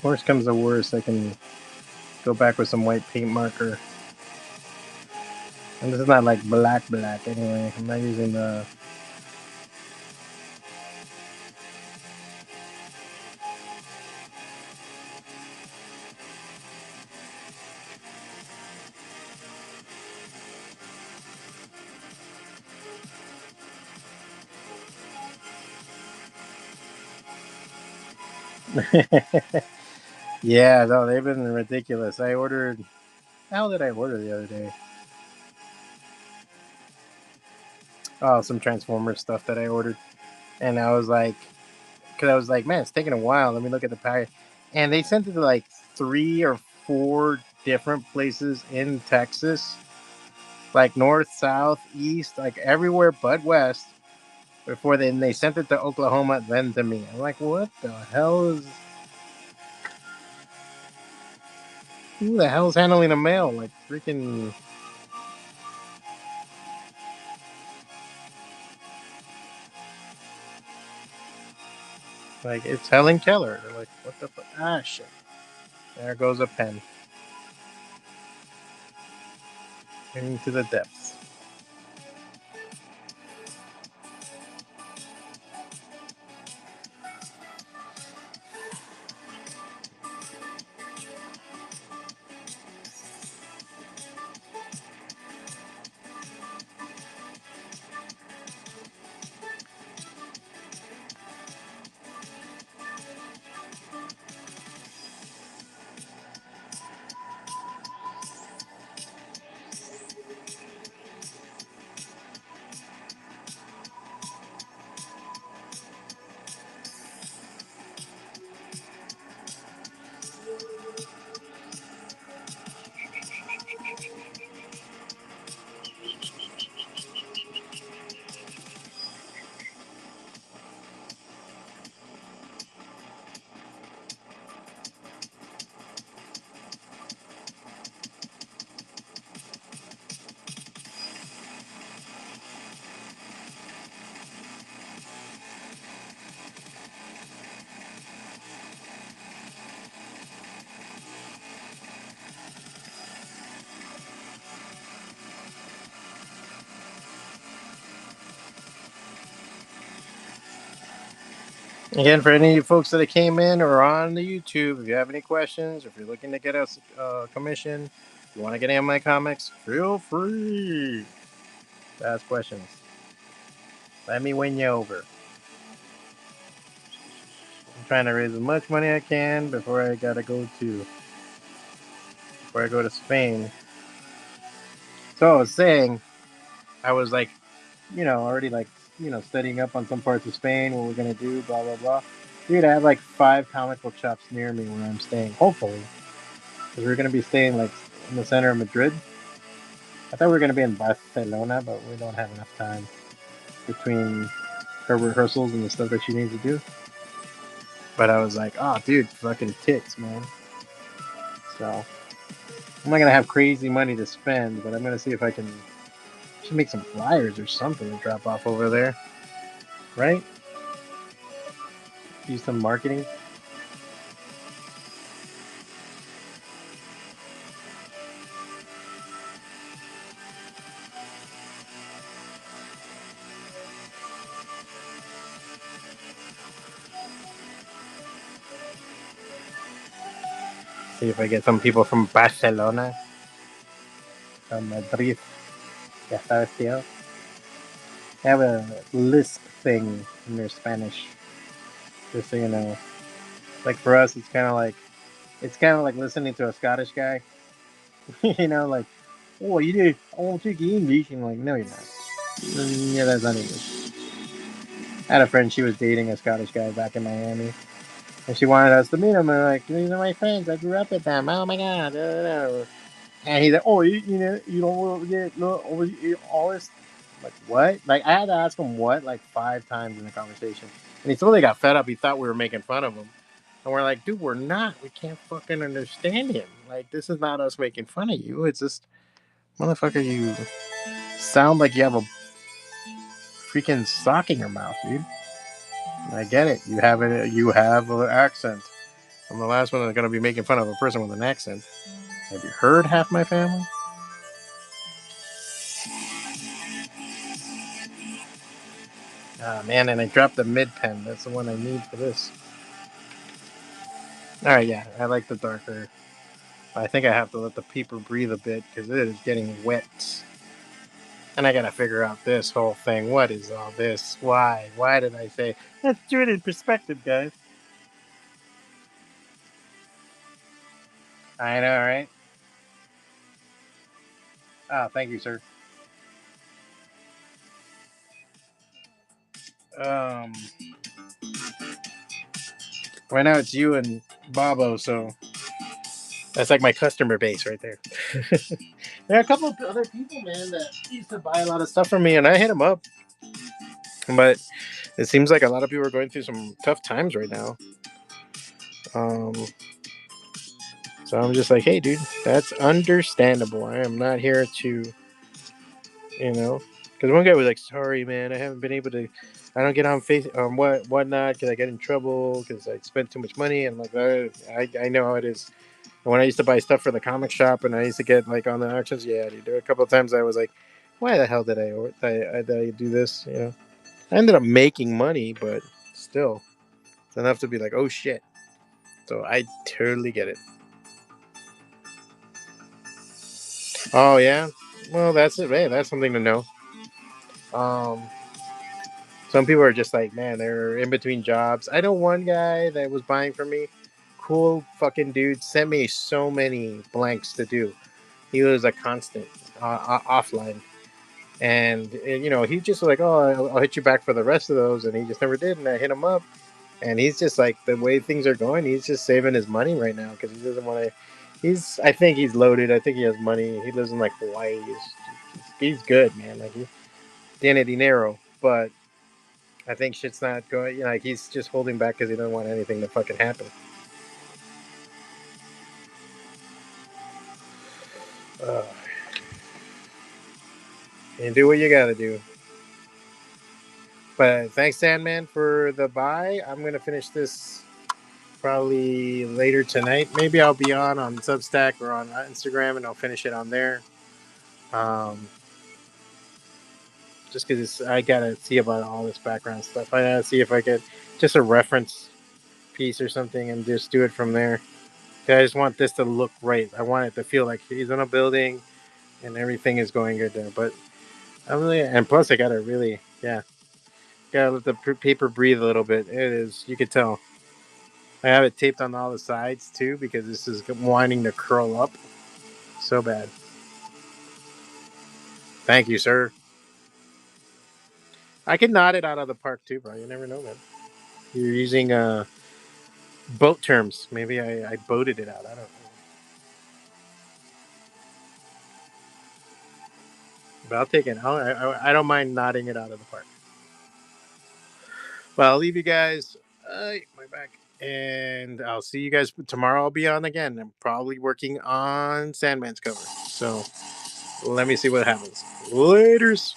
Worst comes to worst, I can go back with some white paint marker. And this is not like black anyway. I'm not using the. Yeah, no, they've been ridiculous. I ordered. How did I order the other day? Oh, some Transformers stuff that I ordered. And I was like, because I was like, man, it's taking a while. Let me look at the package. And they sent it to like 3 or 4 different places in Texas, like north, south, east, like everywhere but west. Before then, they sent it to Oklahoma, then to me. I'm like, what the hell is? Who the hell's handling the mail? Like freaking. Like it's Helen Keller. They're like, what the fuck? Ah, shit. There goes a pen into the depths. Again, for any folks that came in or on the YouTube, if you have any questions, or if you're looking to get us a commission, if you want to get in on my comics, feel free to ask questions. Let me win you over. I'm trying to raise as much money I can before I go to Spain. So I was saying, I was like, already like, studying up on some parts of Spain, what we're gonna do, blah blah blah. Dude, I have like 5 comic book shops near me where I'm staying. Hopefully, because we're gonna be staying like in the center of Madrid. I thought we were gonna be in Barcelona, but we don't have enough time between her rehearsals and the stuff that she needs to do. But I was like, oh, dude, fucking tits, man. So I'm not gonna have crazy money to spend, but I'm gonna see if I can should make some flyers or something to drop off over there, right? Do some marketing. See if I get some people from Barcelona, from Madrid. Ya sabes, tío. They have a lisp thing in their Spanish, just so you know. Like for us, it's kind of like listening to a Scottish guy. Like, oh, you do. Oh, speak English. And I'm like, no, you're not. Yeah, that's not English. I had a friend. She was dating a Scottish guy back in Miami, and she wanted us to meet him. And we're like, these are my friends. I grew up with them. Oh my god. And he's like, oh, you don't get no, all this. Like what? Like I had to ask him what like 5 times in the conversation, and he totally got fed up. He thought we were making fun of him, and we're like, dude, we're not. We can't fucking understand him. Like this is not us making fun of you. It's just motherfucker. You sound like you have a freaking sock in your mouth, dude. I get it. You have it. You have an accent. I'm the last one that's gonna be making fun of a person with an accent. Have you heard half my family? Ah, man, and I dropped the mid pen. That's the one I need for this. All right, yeah, I like the darker. I think I have to let the paper breathe a bit because it is getting wet. And I gotta figure out this whole thing. What is all this? Why? Why did I say? Let's do it in perspective, guys. I know, right? Oh, thank you, sir. Um, right now it's you and Bobo, so that's like my customer base right there. There are a couple of other people, man, that used to buy a lot of stuff from me, and I hit them up. But it seems like a lot of people are going through some tough times right now. Um, so I'm just like, hey, dude, that's understandable. I am not here to, you know, because one guy was like, sorry, man, I haven't been able to. I don't get on face whatnot because I get in trouble because I spent too much money. And I'm like, I know how it is. And when I used to buy stuff for the comic shop and I used to get like on the auctions, yeah, dude, there were a couple of times I was like, why the hell did I do this? I ended up making money, but still, it's enough to be like, oh shit. So I totally get it. Oh yeah, well that's it. Hey, that's something to know. Um, some people are just like, man, they're in between jobs. I know one guy that was buying from me. Cool fucking dude. Sent me so many blanks to do. He was a constant offline, and he just was like, oh, I'll hit you back for the rest of those, and he just never did. And I hit him up, and he's just like, the way things are going, he's just saving his money right now because he doesn't want to. I think he's loaded. I think he has money. He lives in like Hawaii. He's good, man. Like he tiene dinero, but I think shit's not going. Like he's just holding back because he doesn't want anything to fucking happen. Uh, and do what you gotta do. But thanks, Sandman, for the buy. I'm gonna finish this probably later tonight. Maybe I'll be on Substack or on Instagram, and I'll finish it on there. Um, just because I gotta see about all this background stuff. I gotta see if I get just a reference piece or something and just do it from there. I just want this to look right. I want it to feel like he's in a building and everything is going good there. But I really, and plus I gotta really, yeah, gotta let the paper breathe a little bit. It is, you could tell. I have it taped on all the sides too because this is wanting to curl up so bad. Thank you, sir. I can knot it out of the park too, bro. You never know, man. You're using boat terms. Maybe I boated it out. I don't know. But I'll take it. I don't mind knotting it out of the park. Well, I'll leave you guys. My back. And I'll see you guys tomorrow. I'll be on again. I'm probably working on Sandman's cover. So let me see what happens. Laters.